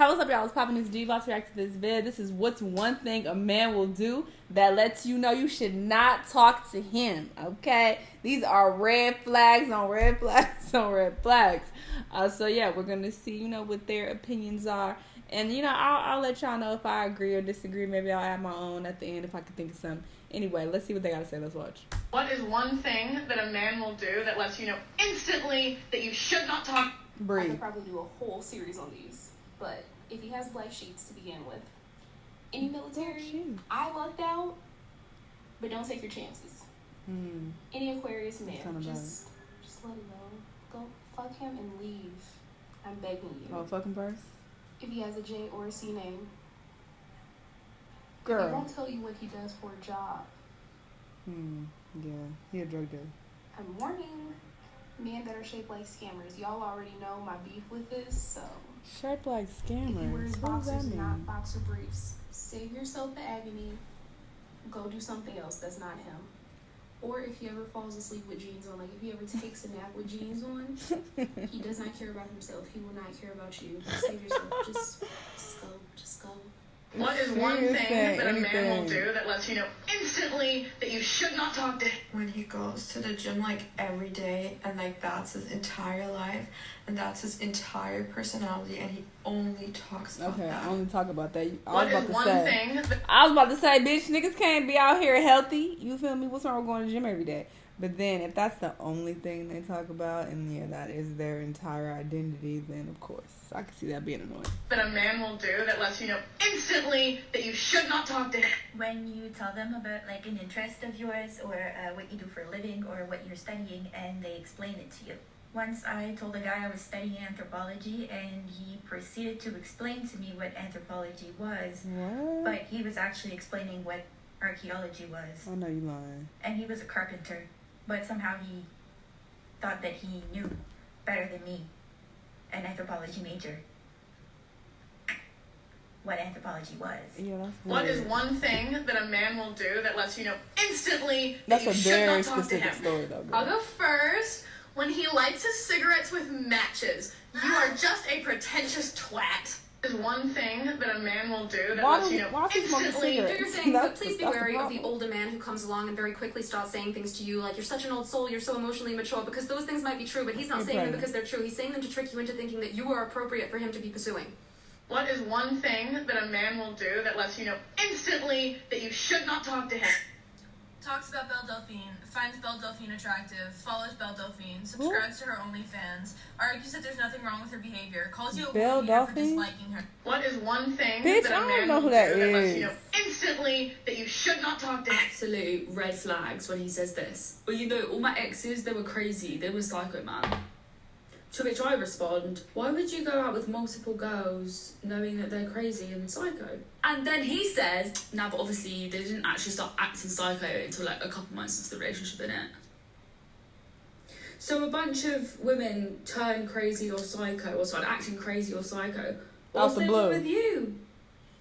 what's up, y'all? It's popping this G-Box react to this vid. This is what's one thing a man will do that lets you know you should not talk to him, okay? These are red flags on red flags on red flags. So, yeah, we're going to see, you know, what their opinions are. And, you know, I'll let y'all know if I agree or disagree. Maybe I'll add my own at the end if I can think of some. Anyway, let's see what they got to say. Let's watch. What is one thing that a man will do that lets you know instantly that you should not talk? Breathe. I could probably do a whole series on these. But if he has black sheets to begin with, any military, I lucked out, but don't take your chances. Any Aquarius man, just let it go. Go fuck him and leave. I'm begging you. Oh, fucking first? If he has a J or a C name, girl, he won't tell you what he does for a job. Yeah, he a drug dealer. I'm warning men that are shaped like scammers. Y'all already know my beef with this, so. Shaped like scammers? If he wears what boxers does that mean? and not boxer briefs, save yourself the agony. Go do something else that's not him. Or if he ever falls asleep with jeans on, like if he ever takes a nap with jeans on, he does not care about himself. He will not care about you. Save yourself. Just go. Just go. What is one thing that a man will do that lets you know instantly that you should not talk to him? When he goes to the gym like every day and like that's his entire life and that's his entire personality and he only talks about that. I only talk about that. I was about to say, bitch, niggas can't be out here healthy. You feel me? What's wrong with going to the gym every day? But then if that's the only thing they talk about and yeah, that is their entire identity, then of course I can see that being annoying. That a man will do that lets you know instantly that you should not talk to him. When you tell them about like an interest of yours or what you do for a living or what you're studying and they explain it to you. Once I told a guy I was studying anthropology and he proceeded to explain to me what anthropology was. What? But he was actually explaining what archaeology was. I know you lying. And he was a carpenter. But somehow he thought that he knew better than me, an anthropology major, what anthropology was. Yeah, that's what is one thing that a man will do that lets you know instantly that that's you a should very not talk to him? story, though, girl. I'll go first. When he lights his cigarettes with matches, you are just a pretentious twat. Is one thing that a man will do that lets you know instantly. Do your thing, but please be wary of the older man who comes along and very quickly starts saying things to you like you're such an old soul, you're so emotionally mature, because those things might be true, but he's not saying them because they're true. He's saying them to trick you into thinking that you are appropriate for him to be pursuing. What is one thing that a man will do that lets you know instantly that you should not talk to him? Talks about Belle Delphine, finds Belle Delphine attractive, follows Belle Delphine, subscribes to her OnlyFans, argues that there's nothing wrong with her behavior, calls you a woman hater for disliking her. What is one thing bitch, that a man will do that lets you know instantly that you should not talk to him? Absolute red flags when he says this. Well, you know, all my exes, they were crazy, they were psycho, man. To which I respond, why would you go out with multiple girls knowing that they're crazy and psycho? And then he says, nah, but obviously they didn't actually start acting psycho until like a couple months into the relationship, innit? So a bunch of women turn crazy or psycho or start acting crazy or psycho. What's the blue with you?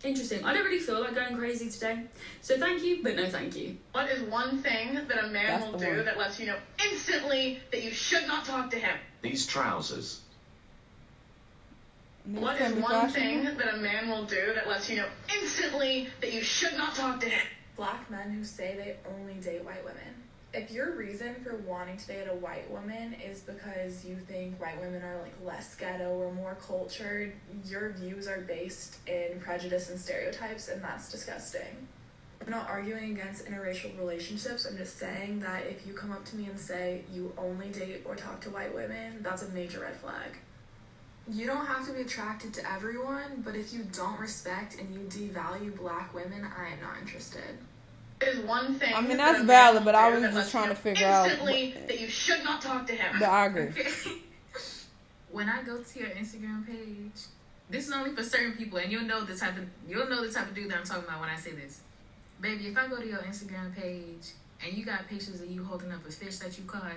Interesting. I don't really feel like going crazy today. So thank you, but no thank you. What is one thing that a man will do that lets you know instantly that you should not talk to him? These trousers. What is one thing that a man will do that lets you know instantly that you should not talk to him? Black men who say they only date white women. If your reason for wanting to date a white woman is because you think white women are like less ghetto or more cultured, your views are based in prejudice and stereotypes, and that's disgusting. I'm not arguing against interracial relationships. I'm just saying that if you come up to me and say you only date or talk to white women, that's a major red flag. You don't have to be attracted to everyone, but if you don't respect and you devalue black women, I am not interested. Is one thing. I mean, that's valid, but I was just trying to figure out that you should not talk to him. But I agree. Okay. When I go to your Instagram page, this is only for certain people, and you'll know the type of dude that I'm talking about when I say this. Baby, if I go to your Instagram page and you got pictures of you holding up a fish that you caught.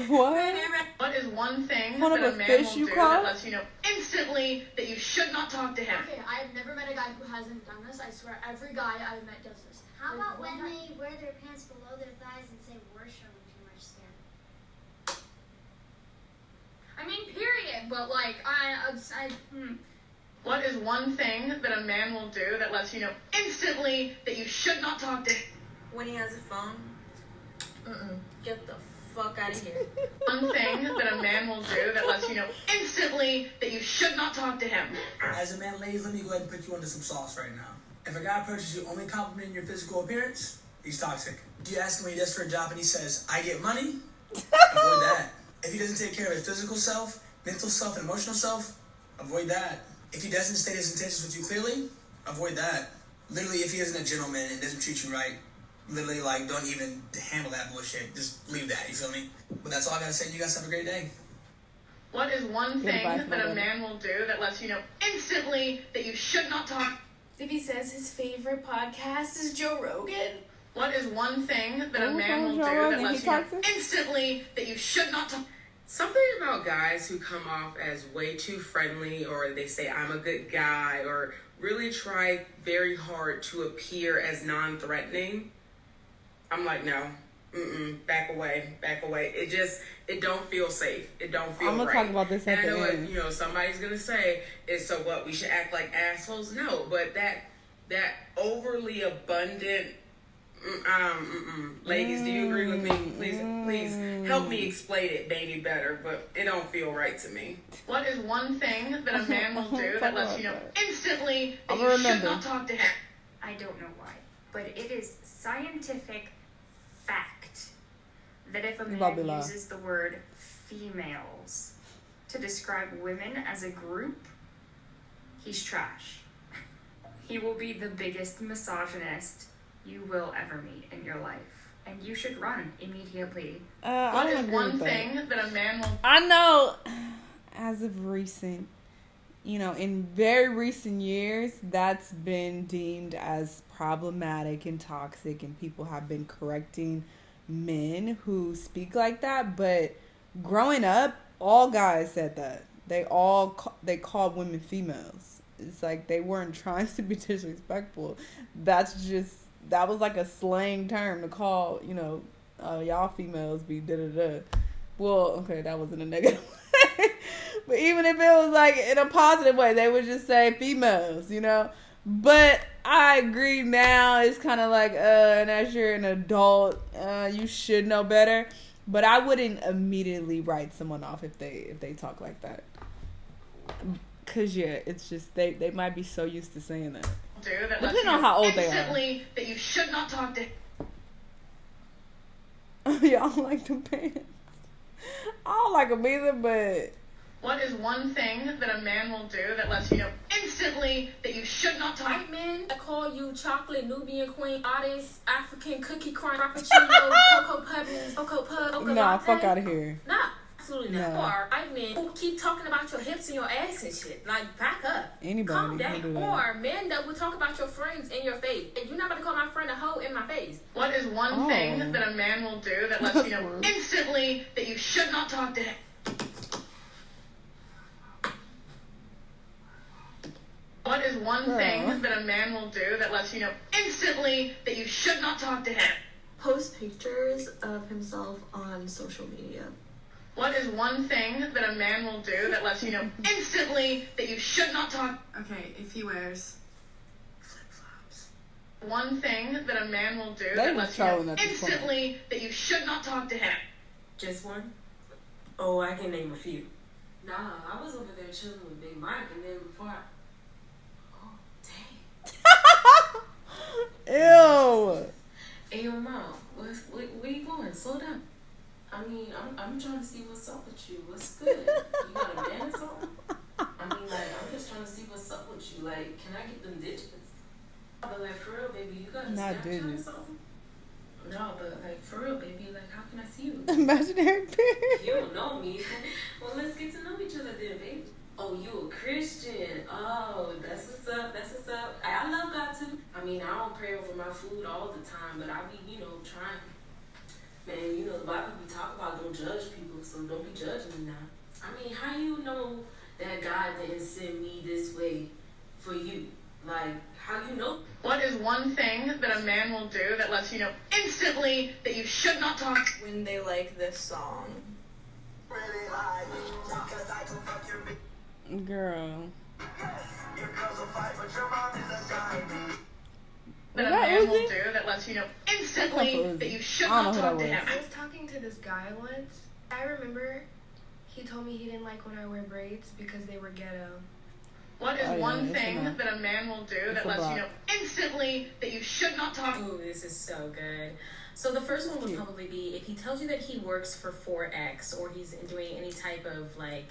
What? What is one thing that a man will do that lets you know instantly that you should not talk to him? Okay, I've never met a guy who hasn't done this. I swear every guy I've met does this. How about when they wear their pants below their thighs and say we're showing too much skin? I mean, period. But like, What is one thing that a man will do that lets you know instantly that you should not talk to him? When he has a phone, get the fuck out of here. One thing that a man will do that lets you know instantly that you should not talk to him. As a man, ladies, let me go ahead and put you under some sauce right now. If a guy approaches you only complimenting your physical appearance, he's toxic. If you ask him what he does for a job and he says, I get money, avoid that. If he doesn't take care of his physical self, mental self, and emotional self, avoid that. If he doesn't state his intentions with you clearly, avoid that. Literally, if he isn't a gentleman and doesn't treat you right, literally, like, don't even handle that bullshit. Just leave that, you feel me? But that's all I gotta say. You guys have a great day. What is one thing that a man will do that lets you know instantly that you should not talk? If he says his favorite podcast is Joe Rogan. What is one thing that a man will do that lets you know instantly that you should not talk? Something about guys who come off as way too friendly, or they say I'm a good guy, or really try very hard to appear as non-threatening. I'm like, no, back away. It don't feel safe. It don't feel right. I'm gonna talk about this at the end. And I know what, somebody's gonna say is, so what, we should act like assholes? No, but that overly abundant, ladies, do you agree with me? Please help me explain it, baby, better, but it don't feel right to me. What is one thing that a man will do that lets you know instantly that you should not talk to him? I don't know why, but it is scientific fact that if a man uses the word females to describe women as a group, he's trash. He will be the biggest misogynist you will ever meet in your life, and you should run immediately. What is one thing that a man will... I know, as of recent, in very recent years, that's been deemed as problematic and toxic, and people have been correcting men who speak like that. But growing up, all guys said that. They called women females. It's like they weren't trying to be disrespectful. That was like a slang term to call, y'all females be da-da-da. Well, okay, that wasn't a negative way. But even if it was like in a positive way, they would just say females, But I agree now, it's kind of like, and as you're an adult, you should know better. But I wouldn't immediately write someone off if they talk like that. Because, it's just, they might be so used to saying that. Depending on how old they are. Instantly that you should not talk to him. Y'all don't like the pants. I don't like them either, but... What is one thing that a man will do that lets you know instantly that you should not talk? White men that call you chocolate Nubian queen, artist, African cookie crunch, frappuccino, cocoa pebbles, cocoa pub, nah, fuck out of here. Nah, absolutely not. No. Or white men who keep talking about your hips and your ass and shit. Like, back up. Anybody calm down. do that. Or men that will talk about your friends in your face. And you're not about to call my friend a hoe in my face. What is one thing that a man will do that lets you know instantly that you should not talk to him? What is one thing that a man will do that lets you know instantly that you should not talk to him? Post pictures of himself on social media. What is one thing that a man will do that lets you know instantly that you should not talk? Okay, if he wears flip-flops. One thing that a man will do that lets you know instantly that you should not talk to him. Just one? Oh, I can name a few. Nah, I was over there chilling with Big Mike, and then before I... Ew. Hey, yo, Mom, where you going? Slow down. I mean, I'm trying to see what's up with you. What's good? You got a man or something? I mean, like, I'm just trying to see what's up with you. Like, can I get them digits? But, like, for real, baby, you got a Snapchat or something? No, but, like, for real, baby, like, how can I see you? Imaginary period. You don't know me. Well, let's get to know each other then, baby. Oh, you a Christian. Oh, that's what's up. That's what's up. I love God, too. I mean, I don't pray over my food all the time, but I be, trying. Man, the Bible we talk about don't judge people, so don't be judging me now. I mean, how you know that God didn't send me this way for you? Like, how you know? What is one thing that a man will do that lets you know instantly that you should not talk? When they like this song, Girl. That a man will do that lets you know instantly that you should not talk to him. I was talking to this guy once. I remember he told me he didn't like when I wear braids because they were ghetto. What is one thing that a man will do that lets you know instantly that you should not talk? Oh, this is so good. So the first one would probably be if he tells you that he works for 4X or he's doing any type of like,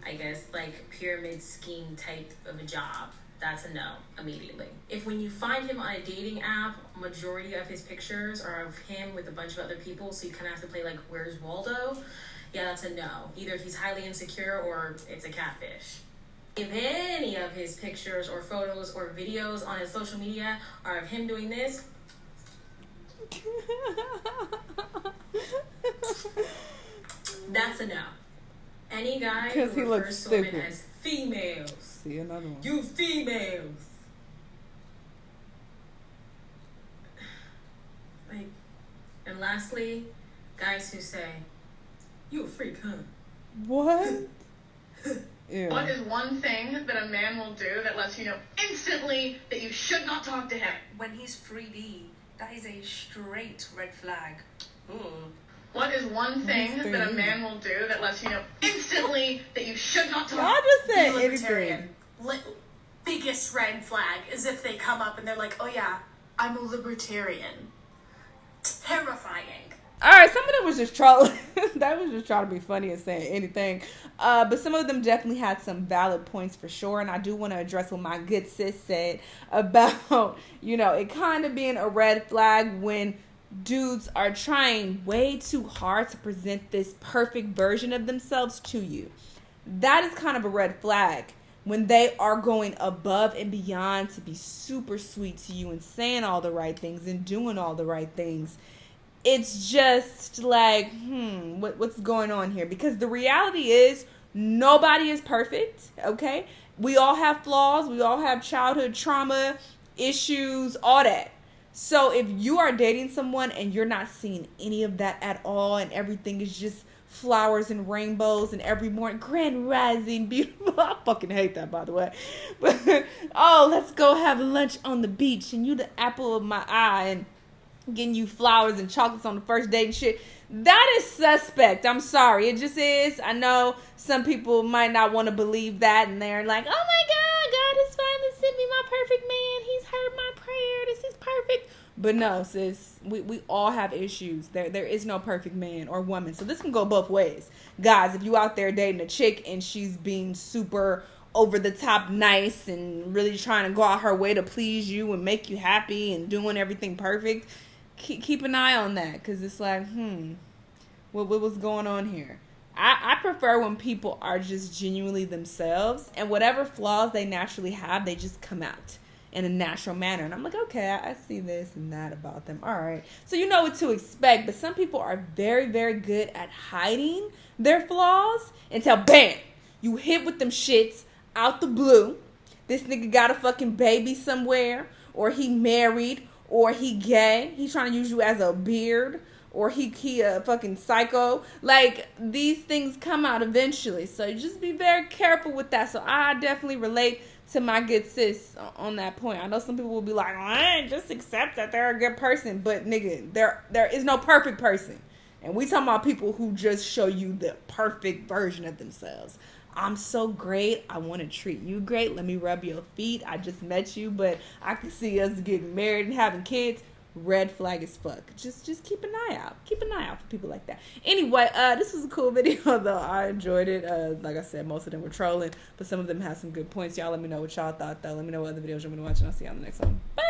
I guess like pyramid scheme type of a job. That's a no immediately. If when you find him on a dating app, majority of his pictures are of him with a bunch of other people, so you kind of have to play like Where's Waldo? Yeah, that's a no. Either he's highly insecure or it's a catfish. If any of his pictures or photos or videos on his social media are of him doing this, that's a no. Any guy who refers to women as females. See another one. You females. Like, and lastly, guys who say, you a freak, huh? What? Ew. What is one thing that a man will do that lets you know instantly that you should not talk to him? When he's 3D, that is a straight red flag. What is one thing that a man will do that lets you know instantly that you should not talk? Y'all just said Libertarian. Biggest red flag is if they come up and they're like, oh yeah, I'm a libertarian. Terrifying. All right, some of them was just trolling. That was just trying to be funny and saying anything. But some of them definitely had some valid points for sure. And I do want to address what my good sis said about, it kind of being a red flag when dudes are trying way too hard to present this perfect version of themselves to you. That is kind of a red flag when they are going above and beyond to be super sweet to you and saying all the right things and doing all the right things. It's just like, what's going on here? Because the reality is nobody is perfect, okay? We all have flaws. We all have childhood trauma, issues, all that. So if you are dating someone and you're not seeing any of that at all and everything is just flowers and rainbows and every morning, grand rising, beautiful. I fucking hate that, by the way. But, let's go have lunch on the beach and you the apple of my eye and getting you flowers and chocolates on the first date and shit. That is suspect. I'm sorry. It just is. I know some people might not want to believe that and they're like, oh my God, God has finally sent me my perfect man. He's heard my prayer. This is perfect. But no, sis, we all have issues. There is no perfect man or woman. So this can go both ways. Guys, if you out there dating a chick and she's being super over the top nice and really trying to go out her way to please you and make you happy and doing everything perfect, keep an eye on that, because it's like, what was going on here? I prefer when people are just genuinely themselves, and whatever flaws they naturally have, they just come out in a natural manner. And I'm like, okay, I see this and that about them. All right. So you know what to expect, but some people are very, very good at hiding their flaws until, bam, you hit with them shits out the blue. This nigga got a fucking baby somewhere, or he married, or he gay, he trying to use you as a beard, or he a fucking psycho. Like, these things come out eventually, so just be very careful with that. So I definitely relate to my good sis on that point. I know some people will be like, just accept that they're a good person, but nigga, there is no perfect person, and we talking about people who just show you the perfect version of themselves. I'm so great. I want to treat you great. Let me rub your feet. I just met you, but I can see us getting married and having kids. Red flag as fuck. Just keep an eye out. Keep an eye out for people like that. Anyway, this was a cool video, though. I enjoyed it. Like I said, most of them were trolling, but some of them had some good points. Y'all let me know what y'all thought, though. Let me know what other videos you want me to watch, and I'll see you on the next one. Bye.